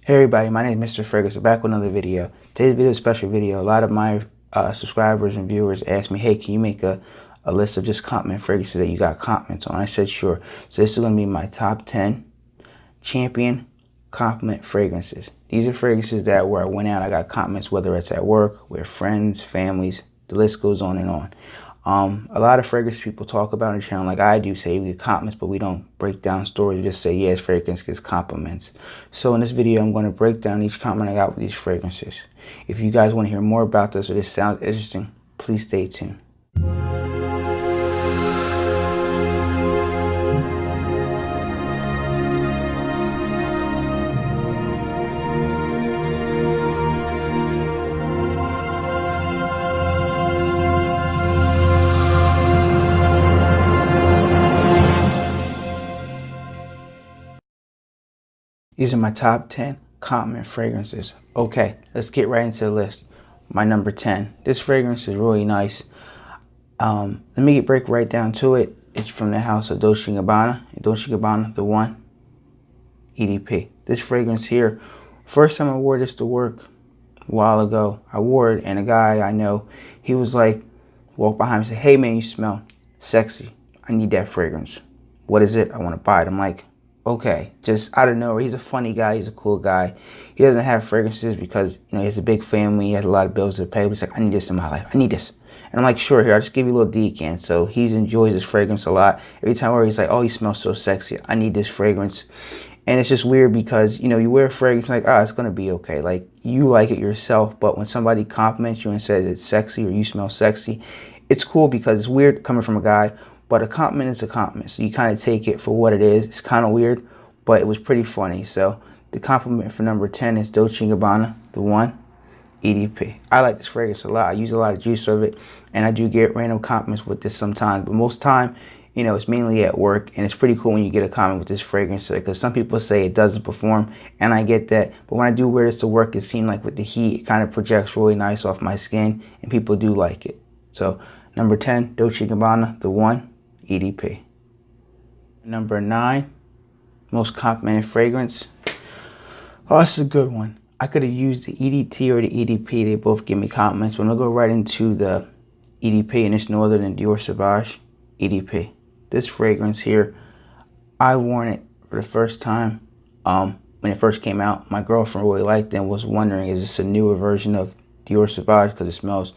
Hey everybody, my name is Mr. Ferguson, back with another video. Today's video is a special video. A lot of my subscribers and viewers asked me, hey, can you make a list of just compliment fragrances that you got compliments on? I said sure. So this is going to be my top 10 champion compliment fragrances. These are fragrances that where I went out, I got compliments, whether it's at work, with friends, families, the list goes on and on. A lot of fragrance people talk about on the channel, like I do, say we get compliments, but we don't break down stories. We just say, yes, fragrance gets compliments. So in this video, I'm going to break down each compliment I got with these fragrances. If you guys want to hear more about this or this sounds interesting, please stay tuned. These are my top 10 compliment fragrances. Okay, let's get right into the list. My number 10. This fragrance is really nice. Let me break right down to it. It's from the house of Dolce & Gabbana. Dolce & Gabbana, the one, EDP. This fragrance here, first time I wore this to work a while ago. I wore it and a guy I know, he was like, walked behind me and said, hey man, you smell sexy. I need that fragrance. What is it? I want to buy it. I'm like, okay, just out of nowhere. He's a funny guy. He's a cool guy. He doesn't have fragrances because, you know, he has a big family. He has a lot of bills to pay. But he's like, I need this in my life. I need this. And I'm like, sure, here, I'll just give you a little decan. So he enjoys this fragrance a lot. Every time I wear it, he's like, oh, you smell so sexy. I need this fragrance. And it's just weird because, you know, you wear a fragrance, like, oh, it's going to be okay. Like, you like it yourself. But when somebody compliments you and says it's sexy or you smell sexy, it's cool because it's weird coming from a guy. But a compliment is a compliment. So you kind of take it for what it is. It's kind of weird, but it was pretty funny. So the compliment for number 10 is Dolce & Gabbana, the one, EDP. I like this fragrance a lot. I use a lot of juice of it, and I do get random compliments with this sometimes. But most time, you know, it's mainly at work, and it's pretty cool when you get a compliment with this fragrance because some people say it doesn't perform, and I get that. But when I do wear this to work, it seems like with the heat, it kind of projects really nice off my skin, and people do like it. So number 10, Dolce & Gabbana, the one, EDP. Number 9, most complimented fragrance. Oh, this is a good one. I could have used the EDT or the EDP. They both give me compliments. But I'm going to go right into the EDP, and it's no other than Dior Sauvage EDP. This fragrance here, I worn it for the first time when it first came out. My girlfriend really liked it and was wondering, is this a newer version of Dior Sauvage? Because it smells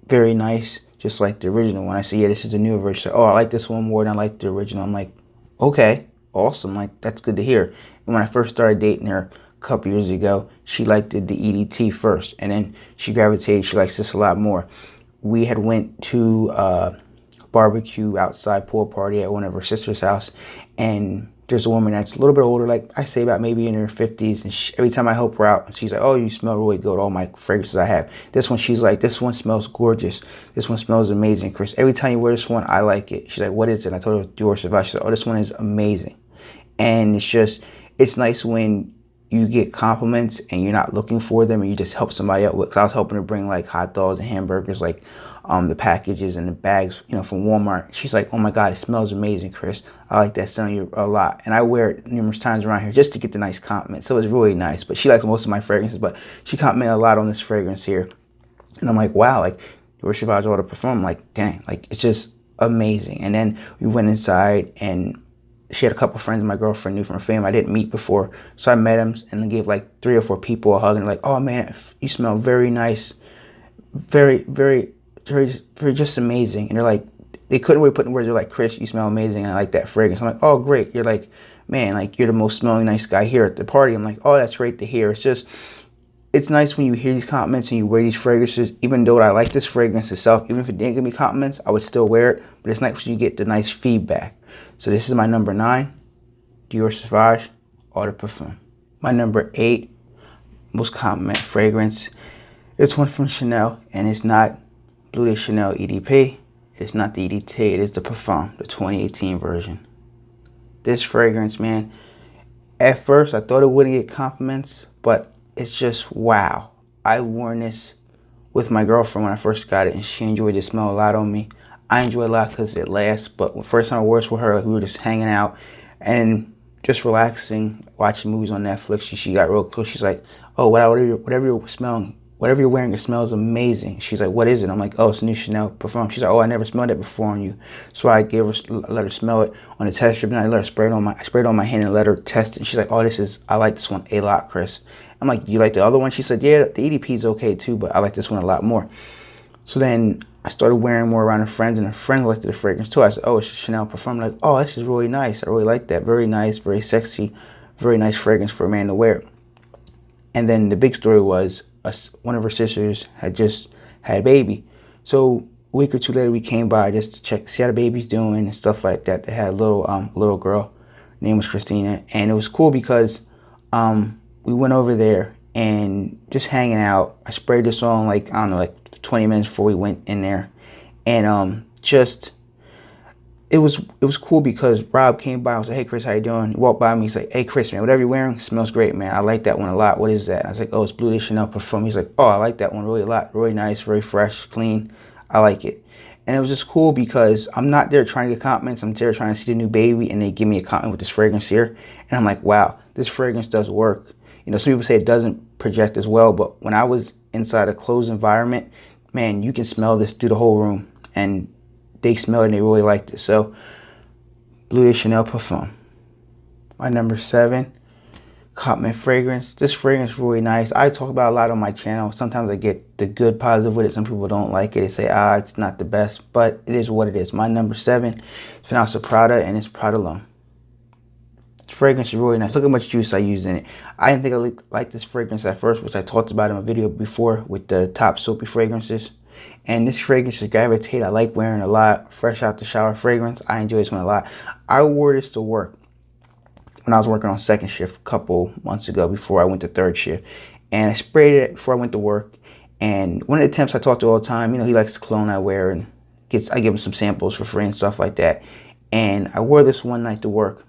very nice, just like the original one. I said, yeah, this is the newer version. Oh, I like this one more than I like the original. I'm like, okay, awesome. Like, that's good to hear. And when I first started dating her a couple years ago, she liked the EDT first, and then she gravitated. She likes this a lot more. We had went to a barbecue outside, pool party at one of her sister's house, and there's a woman that's a little bit older, like I say about maybe in her 50s, and every time I help her out, she's like, oh, you smell really good, all my fragrances I have. This one, she's like, this one smells gorgeous. This one smells amazing, Chris. Every time you wear this one, I like it. She's like, what is it? And I told her Dior Sauvage. She said, oh, this one is amazing. And it's just, it's nice when you get compliments and you're not looking for them and you just help somebody out with. Cause I was helping her bring like hot dogs and hamburgers, like the packages and the bags, you know, from Walmart. She's like, oh my God, it smells amazing, Chris. I like that smelling you a lot. And I wear it numerous times around here just to get the nice compliments. So it's really nice. But she likes most of my fragrances, but she complimented a lot on this fragrance here. And I'm like, wow, like Dior Sauvage Eau de Parfum. I'm like, dang, like it's just amazing. And then we went inside and she had a couple friends my girlfriend knew from her family I didn't meet before. So I met them and gave like 3 or 4 people a hug and like, oh man, you smell very nice. Very, very, very, very just amazing. And they're like, they couldn't really put in words. They're like, Chris, you smell amazing. And I like that fragrance. I'm like, oh, great. You're like, man, like you're the most smelling nice guy here at the party. I'm like, oh, that's great to hear. It's just, it's nice when you hear these compliments and you wear these fragrances. Even though I like this fragrance itself, even if it didn't give me compliments, I would still wear it. But it's nice when you get the nice feedback. So this is my number 9, Dior Sauvage Eau de Parfum. My number 8 most compliment fragrance. It's one from Chanel, and it's not Bleu de Chanel EDP. It's not the EDT. It is the Parfum, the 2018 version. This fragrance, man, at first I thought it wouldn't get compliments, but it's just wow. I worn this with my girlfriend when I first got it, and she enjoyed the smell a lot on me. I enjoy it a lot because it lasts, but the first time I wore this with her, like we were just hanging out, and just relaxing, watching movies on Netflix. She got real close. She's like, "Oh, whatever you're smelling, whatever you're wearing, it smells amazing." She's like, "What is it?" I'm like, "Oh, it's a new Chanel perfume." She's like, "Oh, I never smelled it before on you." So I let her smell it on the test strip, and I let her spray it on my hand and let her test it. And she's like, "Oh, I like this one a lot, Chris." I'm like, "Do you like the other one?" She said, "Yeah, the EDP is okay too, but I like this one a lot more." So then I started wearing more around her friends, and her friends liked the fragrance too. I said, "Oh, it's a Chanel perfume." I'm like, "Oh, this is really nice. I really like that. Very nice, very sexy, very nice fragrance for a man to wear." And then the big story was one of her sisters had just had a baby. So a week or two later, we came by just to check, see how the baby's doing and stuff like that. They had a little girl. Her name was Christina, and it was cool because we went over there and just hanging out. I sprayed this on like, I don't know, like 20 minutes before we went in there, and just it was cool because Rob came by. I was like, "Hey Chris, how you doing?" He walked by me. He's like, "Hey Chris, man, whatever you're wearing smells great, man. I like that one a lot. What is that?" I was like, "Oh, it's Bleu de Chanel perfume." He's like, "Oh, I like that one really a lot. Really nice, very fresh, clean. I like it." And it was just cool because I'm not there trying to get compliments. I'm there trying to see the new baby, and they give me a compliment with this fragrance here, and I'm like, "Wow, this fragrance does work." You know, some people say it doesn't project as well, but when I was inside a closed environment, man, you can smell this through the whole room, and they smelled it and they really liked it. So, Bleu de Chanel Parfum. My number 7, compliment fragrance. This fragrance is really nice. I talk about it a lot on my channel. Sometimes I get the good positive with it. Some people don't like it. They say, it's not the best, but it is what it is. My number 7 is from Prada, and it's Prada L Homme. This fragrance is really nice. Look how much juice I used in it. I didn't think I liked this fragrance at first, which I talked about in a video before with the top soapy fragrances. And this fragrance is gravitate. I like wearing a lot. Fresh out the shower fragrance. I enjoy this one a lot. I wore this to work when I was working on second shift a couple months ago before I went to third shift. And I sprayed it before I went to work. And one of the temps I talk to all the time, you know, he likes the cologne I wear, and I give him some samples for free and stuff like that. And I wore this one night to work.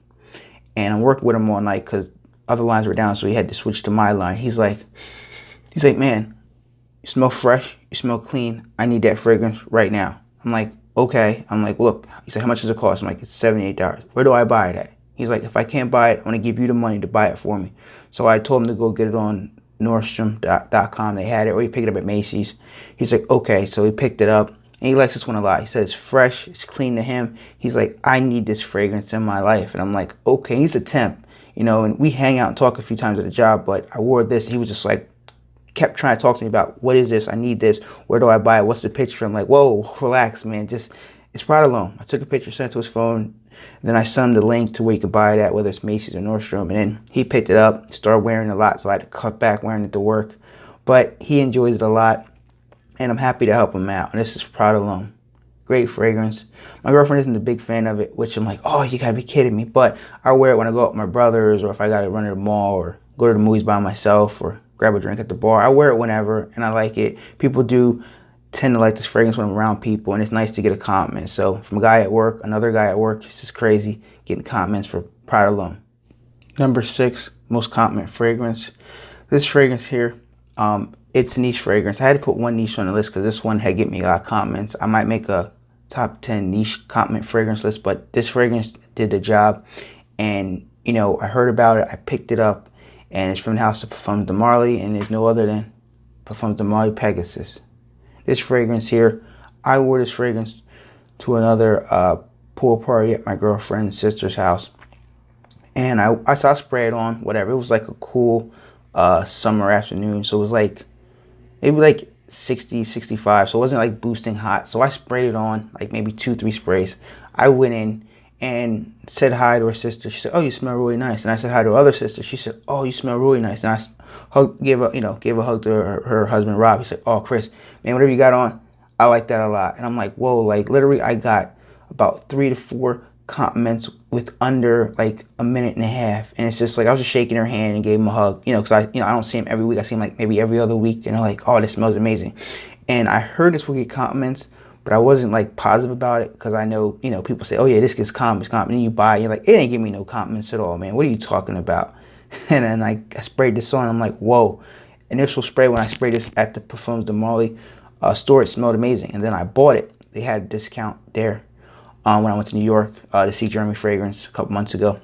And I'm working with him all night because other lines were down, so he had to switch to my line. He's like, "Man, you smell fresh, you smell clean. I need that fragrance right now." I'm like, "Okay." I'm like, "Look," he said, "How much does it cost?" I'm like, "It's $78. Where do I buy it at?" He's like, "If I can't buy it, I'm going to give you the money to buy it for me." So I told him to go get it on Nordstrom.com. They had it, or he picked it up at Macy's. He's like, "Okay." So he picked it up, and he likes this one a lot. He says it's fresh, it's clean to him. He's like, "I need this fragrance in my life." And I'm like, "Okay." He's a temp, you know, and we hang out and talk a few times at the job, but I wore this. He was just like, kept trying to talk to me about, "What is this? I need this. Where do I buy it? What's the picture?" I'm like, "Whoa, relax, man. It's Prada L Homme." I took a picture, sent it to his phone. Then I sent him the link to where you could buy it at, whether it's Macy's or Nordstrom. And then he picked it up, started wearing it a lot, so I had to cut back wearing it to work. But he enjoys it a lot, and I'm happy to help him out. And this is Prada L Homme. Great fragrance. My girlfriend isn't a big fan of it, which I'm like, "Oh, you gotta be kidding me." But I wear it when I go out with my brothers, or if I gotta run to the mall, or go to the movies by myself, or grab a drink at the bar. I wear it whenever, and I like it. People do tend to like this fragrance when I'm around people, and it's nice to get a compliment. So from a guy at work, another guy at work, it's just crazy getting compliments for Prada L Homme. Number 6, most compliment fragrance. This fragrance here, it's a niche fragrance. I had to put one niche on the list because this one had given me a lot of compliments. I might make a top 10 niche compliment fragrance list, but this fragrance did the job. And, you know, I heard about it, I picked it up, and it's from the house of Parfums de Marly, and there's no other than Parfums de Marly Pegasus. This fragrance here, I wore this fragrance to another pool party at my girlfriend's sister's house, and I saw spray it on, whatever. It was like a cool summer afternoon, so it was like maybe like 60, 65, so it wasn't like boosting hot. So I sprayed it on, like maybe 2-3 sprays. I went in and said hi to her sister. She said, "Oh, you smell really nice." And I said hi to her other sister. She said, "Oh, you smell really nice." And I gave a hug to her husband Rob. He said, "Oh, Chris, man, whatever you got on, I like that a lot." And I'm like, whoa, like literally I got about 3 to 4 compliments with under like a minute and a half. And it's just like I was just shaking her hand and gave him a hug, you know, because I don't see him every week. I see him like maybe every other week, and they're like, "Oh, this smells amazing." And I heard this would get compliments, but I wasn't like positive about it because I know, you know, people say, "Oh yeah, this gets compliments." And then you buy it, you're like, "It ain't give me no compliments at all, man. What are you talking about?" And then I sprayed this on. I'm like, whoa. Initial spray, when I sprayed this at the Parfums de Marly store, it smelled amazing. And then I bought it. They had a discount there when I went to New York to see German fragrance a couple months ago.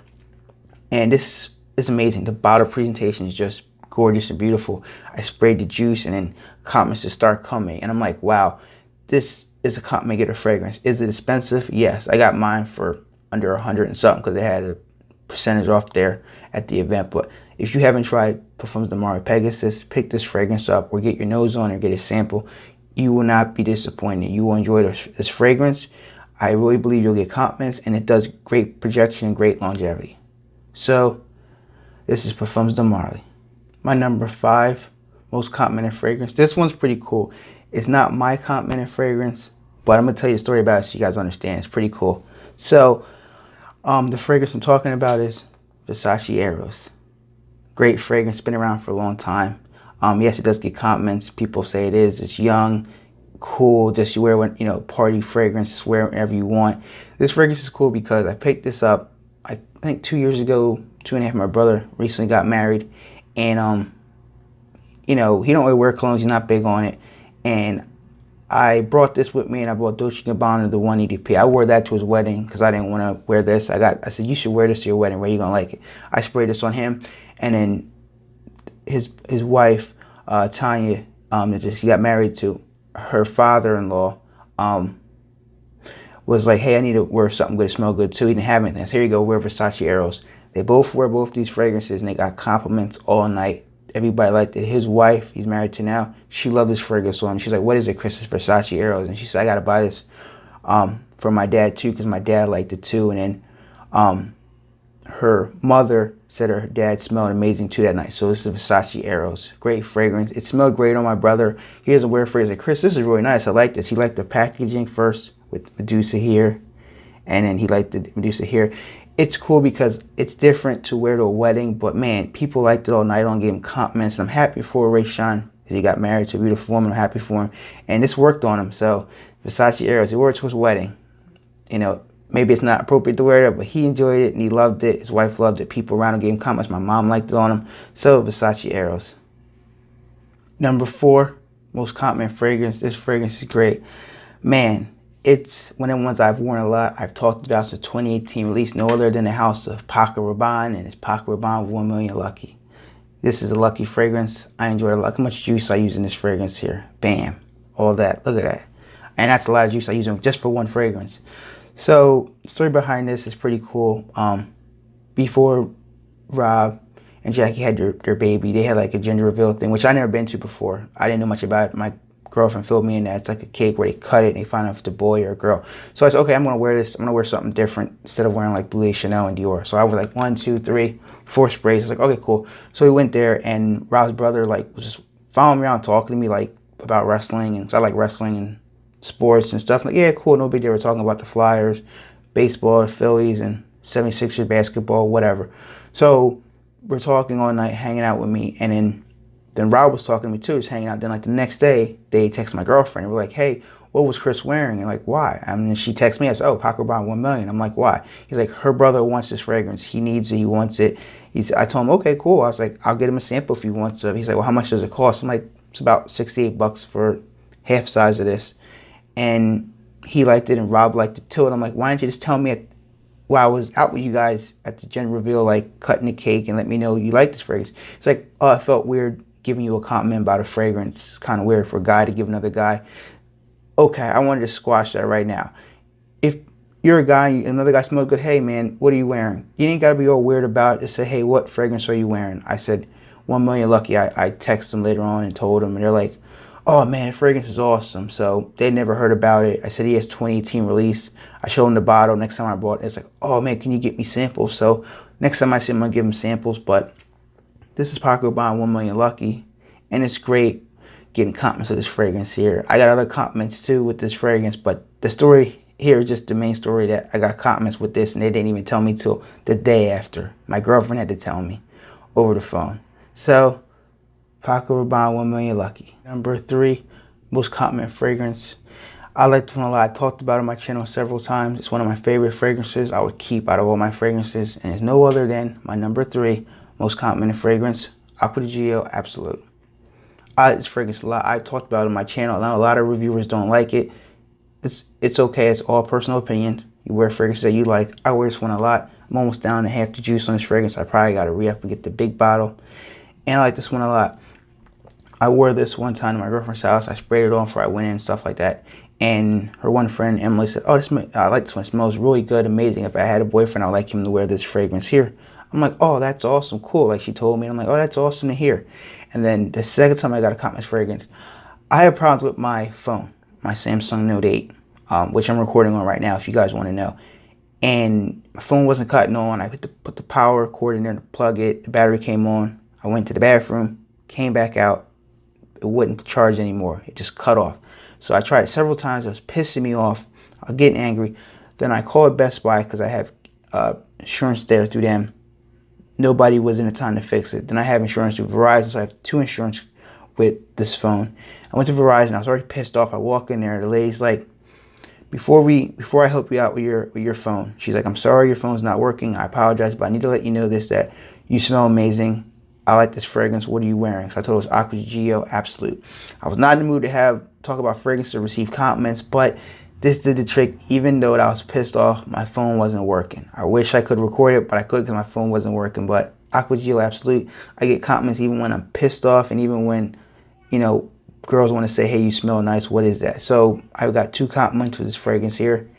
And this is amazing. The bottle presentation is just gorgeous and beautiful. I sprayed the juice and then compliments just start coming. And I'm like, wow, this is a compliment get a fragrance. Is it expensive? Yes. I got mine for under 100 and something because they had a percentage off there at the event. But if you haven't tried Parfums de Marly Pegasus, pick this fragrance up or get your nose on it or get a sample. You will not be disappointed. You will enjoy this fragrance. I really believe you'll get compliments, and it does great projection and great longevity. So this is Parfums de Marly. My number 5 most complimented fragrance. This one's pretty cool. It's not my complimented fragrance, but I'm gonna tell you a story about it so you guys understand. It's pretty cool. So the fragrance I'm talking about is Versace Eros. Great fragrance, been around for a long time. Yes, it does get compliments. People say it is. It's young, cool. Just you wear when, you know, party fragrance, wear whenever you want. This fragrance is cool because I picked this up, I think 2 years ago, 2.5. My brother recently got married, and you know, he don't really wear colognes. He's not big on it, and I brought this with me, and I bought Dolce & Gabbana, the 180p. I wore that to his wedding because I didn't want to wear this. I said, you should wear this to your wedding. Where you gonna like it? I sprayed this on him, and then his wife, Tanya, that she got married to, her father-in-law, was like, hey, I need to wear something good, smell good too. He didn't have anything. So here you go, wear Versace Eros. They both wear both these fragrances, and they got compliments all night. Everybody liked it. His wife, he's married to now, she loved this fragrance on him. She's like, what is it, Chris? It's Versace Eros. And she said, I got to buy this for my dad too, because my dad liked it too. And then her mother said her dad smelled amazing too that night. So this is Versace Eros. Great fragrance. It smelled great on my brother. He doesn't wear fragrance. Like, Chris, this is really nice. I like this. He liked the packaging first with Medusa here, and then he liked the Medusa here. It's cool because it's different to wear to a wedding, but man, people liked it all night long, gave him compliments, and I'm happy for Ray Sean because he got married to a beautiful woman. I'm happy for him, and this worked on him. So Versace Eros, he wore it to his wedding. You know, maybe it's not appropriate to wear it, but he enjoyed it and he loved it. His wife loved it. People around him gave him compliments. My mom liked it on him. So Versace Eros. Number 4, most complimented fragrance. This fragrance is great. Man, it's one of the ones I've worn a lot. I've talked about. It's a 2018 release, no other than the house of Paco Rabanne, and it's Paco Rabanne 1 Million Lucky. This is a lucky fragrance. I enjoy it a lot. Look how much juice I use in this fragrance here. Bam. All that. Look at that. And that's a lot of juice I use just for one fragrance. So the story behind this is pretty cool. Before Rob and Jackie had their baby, they had like a gender reveal thing, which I never been to before. I didn't know much about it. My girlfriend filled me in that. It's like a cake where they cut it and they find out if it's a boy or a girl. So I said, okay, I'm gonna wear this. I'm gonna wear something different instead of wearing like Bleu, Chanel, and Dior. So I was like 1, 2, 3, 4 sprays. I was like, okay, cool. So we went there, and Rob's brother like was just following me around, talking to me like about wrestling, and so I like wrestling and sports and stuff. Like, yeah, cool, no big deal. We're talking about the Flyers, baseball, the Phillies, and 76ers basketball, whatever. So we're talking all night, hanging out with me, and then Rob was talking to me too, just hanging out. Then like the next day, they text my girlfriend. And we're like, hey, what was Chris wearing? And like, why? I mean, she texts me. I said, oh, Paco Rabanne 1 Million. I'm like, why? He's like, her brother wants this fragrance. He needs it. He wants it. I told him, okay, cool. I was like, I'll get him a sample if he wants it. He's like, well, how much does it cost? I'm like, it's about $68 for half size of this. And he liked it, and Rob liked it too. And I'm like, why didn't you just tell me while I was out with you guys at the gender reveal, like cutting the cake, and let me know you like this fragrance? It's like, oh, I felt weird giving you a compliment about a fragrance. It's kind of weird for a guy to give another guy. Okay, I wanted to squash that right now. If you're a guy and another guy smells good, hey man, what are you wearing? You ain't gotta be all weird about it. Just say, hey, what fragrance are you wearing? I said 1 Million Lucky. I texted them later on and told them, and they're like, oh man, the fragrance is awesome. So they never heard about it. I said he has 2018 release. I showed them the bottle. Next time I bought it, it's like, oh man, can you get me samples? So next time I see him, I'm gonna give him samples. But this is Paco Rabanne 1 Million Lucky, and it's great getting compliments of this fragrance here. I got other compliments too with this fragrance, but the story here is just the main story, that I got compliments with this, and they didn't even tell me till the day after. My girlfriend had to tell me over the phone. So Paco Rabanne 1 Million Lucky. Number 3, most complimented fragrance. I like this one a lot. I talked about it on my channel several times. It's one of my favorite fragrances I would keep out of all my fragrances, and it's no other than my number 3 most complimented fragrance, Aqua Absolu. I like this fragrance a lot. I talked about it on my channel. Now a lot of reviewers don't like it. It's okay. It's all personal opinion. You wear fragrances that you like. I wear this one a lot. I'm I'm almost down to half the juice on this fragrance. I probably got to re-up and get the big bottle. And I like this one a lot. I wore this one time to my girlfriend's house. I sprayed it on before I went in and stuff like that. And her one friend, Emily, said, oh, I like this one. It smells really good, amazing. If I had a boyfriend, I'd like him to wear this fragrance here. I'm like, oh, that's awesome, cool. Like, she told me. I'm like, oh, that's awesome to hear. And then the second time I got a compliment fragrance, I had problems with my phone, my Samsung Note 8, which I'm recording on right now if you guys want to know. And my phone wasn't cutting on. I put the power cord in there to plug it. The battery came on. I went to the bathroom, came back out. It wouldn't charge anymore. It just cut off. So I tried several times. It was pissing me off. I was getting angry. Then I called Best Buy because I have insurance there through them. Nobody was in the time to fix it. Then I have insurance through Verizon, so I have 2 insurance with this phone. I went to Verizon. I was already pissed off. I walk in there. The lady's like, before I help you out with your phone, she's like, I'm sorry your phone's not working. I apologize, but I need to let you know this, that you smell amazing. I like this fragrance. What are you wearing? So I told her it was aqua, giorgio, Absolu. I was not in the mood to talk about fragrances or receive compliments, but this did the trick. Even though I was pissed off, my phone wasn't working. I wish I could record it, but I couldn't because my phone wasn't working. But aqua, giorgio, Absolu, I get compliments even when I'm pissed off, and even when, you know, girls want to say, hey, you smell nice. What is that? So I got 2 compliments with this fragrance here,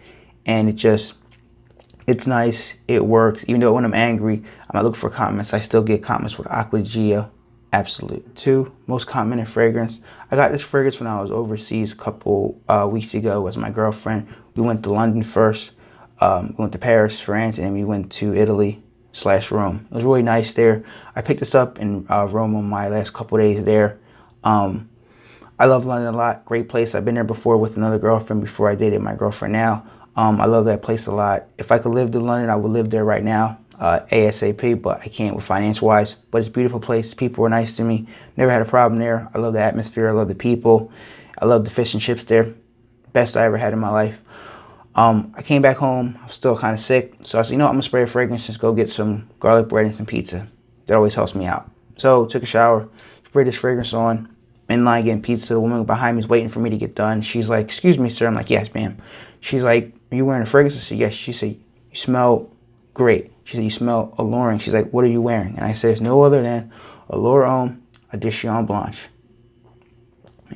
and it's nice. It works. Even though when I'm angry, I'm not looking for compliments, I still get compliments with aqua, giorgio, Absolu. 2 most complimented fragrance. I got this fragrance when I was overseas a couple weeks ago with my girlfriend. We went to London first. We went to Paris, France, and then we went to Italy/Rome. It was really nice there. I picked this up in Rome on my last couple days there. I love London a lot. Great place. I've been there before with another girlfriend before I dated my girlfriend now. I love that place a lot. If I could live in London, I would live there right now, ASAP, but I can't with finance-wise. But it's a beautiful place. People were nice to me. Never had a problem there. I love the atmosphere. I love the people. I love the fish and chips there. Best I ever had in my life. I came back home. I was still kind of sick. So I said, you know what? I'm going to spray a fragrance. Just go get some garlic bread and some pizza. That always helps me out. So took a shower, sprayed this fragrance on. In line getting pizza. The woman behind me is waiting for me to get done. She's like, excuse me, sir. I'm like, yes, ma'am. She's like, are you wearing a fragrance? I said, yes. She said, you smell great. She said, you smell alluring. She's like, what are you wearing? And I said, it's no other than Allure Homme Edition Blanche.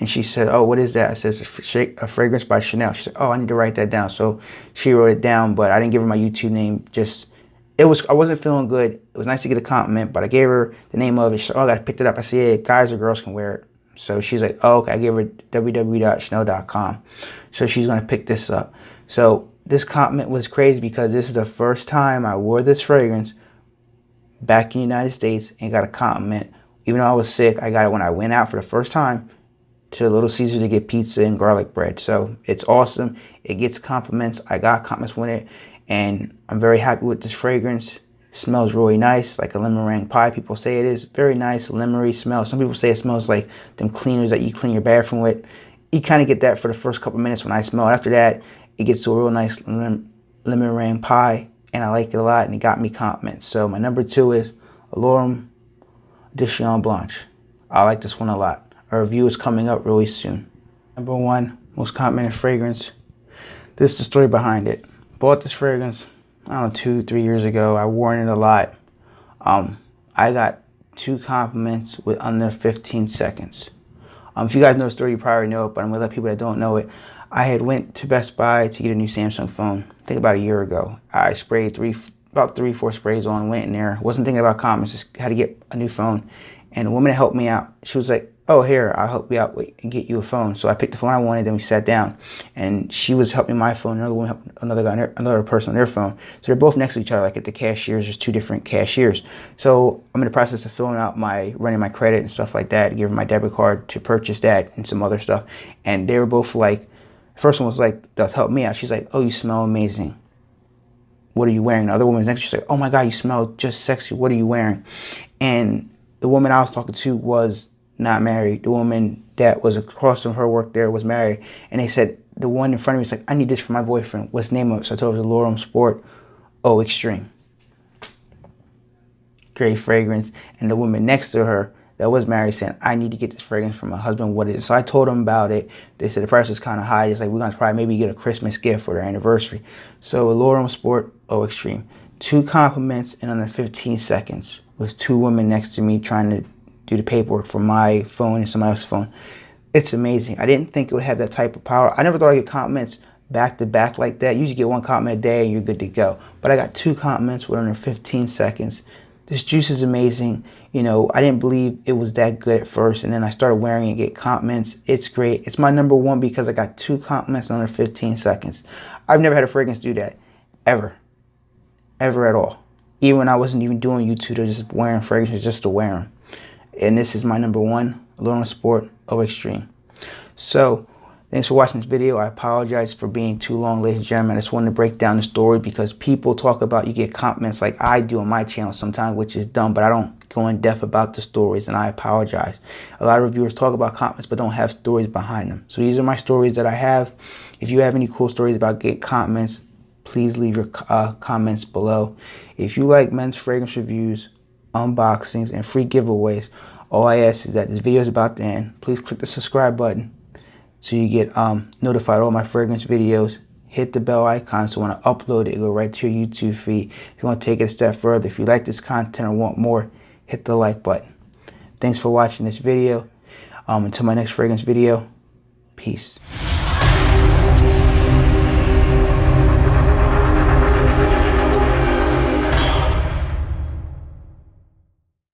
And she said, oh, what is that? I said, it's a fragrance by Chanel. She said, oh, I need to write that down. So she wrote it down, but I didn't give her my YouTube name. I wasn't feeling good. It was nice to get a compliment, but I gave her the name of it. She said, oh, I picked it up. I said, yeah, guys or girls can wear it. So she's like, oh, okay. I gave her www.chanel.com. So she's going to pick this up. So this compliment was crazy because this is the first time I wore this fragrance back in the United States and got a compliment. Even though I was sick, I got it when I went out for the first time to Little Caesars to get pizza and garlic bread. So it's awesome. It gets compliments. I got compliments with it. And I'm very happy with this fragrance. Smells really nice, like a lemon meringue pie. People say it is very nice, lemonary smell. Some people say it smells like them cleaners that you clean your bathroom with. You kind of get that for the first couple minutes when I smell it. After that, it gets to a real nice lemon meringue pie, and I like it a lot, and it got me compliments. So my number 2 is Allure Homme Edition Blanche. I like this one a lot. A review is coming up really soon. Number 1 most complimented fragrance. This is the story behind it. Bought this fragrance, I don't know, 2-3 years ago. I wore it a lot. I got 2 compliments with under 15 seconds. If you guys know the story, you probably know it, but I'm gonna let people that don't know it. I had went to Best Buy to get a new Samsung phone, I think about a year ago. I sprayed about 3-4 sprays on, went in there. Wasn't thinking about compliments, just had to get a new phone. And the woman that helped me out, she was like, oh, here, I'll help you out and get you a phone. So I picked the phone I wanted, then we sat down. And she was helping my phone, another woman helped another person on their phone. So they're both next to each other, like at the cashiers. There's 2 different cashiers. So I'm in the process of filling out running my credit and stuff like that, giving my debit card to purchase that and some other stuff. And they were both like, the first one was like, that's helped me out. She's like, oh, you smell amazing. What are you wearing? The other woman's next, she's like, oh my God, you smell just sexy. What are you wearing? And the woman I was talking to was not married. The woman that was across from her work there was married. And they said, the one in front of me was like, I need this for my boyfriend. What's the name of it? So I told her, Allure Homme Sport Oh Extreme. Great fragrance. And the woman next to her that was married saying, I need to get this fragrance for my husband. What is it? So I told them about it. They said the price was kind of high. It's like, we're going to probably maybe get a Christmas gift for their anniversary. So Allure Homme Sport Oh Extreme. 2 compliments in under 15 seconds with 2 women next to me trying to do the paperwork for my phone and somebody else's phone. It's amazing. I didn't think it would have that type of power. I never thought I'd get compliments back to back like that. You usually get 1 compliment a day and you're good to go. But I got 2 compliments within under 15 seconds. This juice is amazing. You know, I didn't believe it was that good at first, and then I started wearing it and get compliments. It's great. It's my number 1 because I got 2 compliments in under 15 seconds. I've never had a fragrance do that. Ever. Ever at all. Even when I wasn't even doing YouTube, just wearing fragrances just to wear them. And this is my number 1, Allure Sport Eau Extreme. So, thanks for watching this video. I apologize for being too long, ladies and gentlemen. I just wanted to break down the story because people talk about, you get compliments like I do on my channel sometimes, which is dumb, but I don't go in depth about the stories, and I apologize. A lot of reviewers talk about compliments but don't have stories behind them. So these are my stories that I have. If you have any cool stories about getting compliments, please leave your comments below. If you like men's fragrance reviews, unboxings, and free giveaways, all I ask is that this video is about to end. Please click the subscribe button so you get notified all my fragrance videos. Hit the bell icon so when I upload it, it'll go right to your YouTube feed. If you want to take it a step further, if you like this content or want more, hit the like button. Thanks for watching this video. Until my next fragrance video, peace.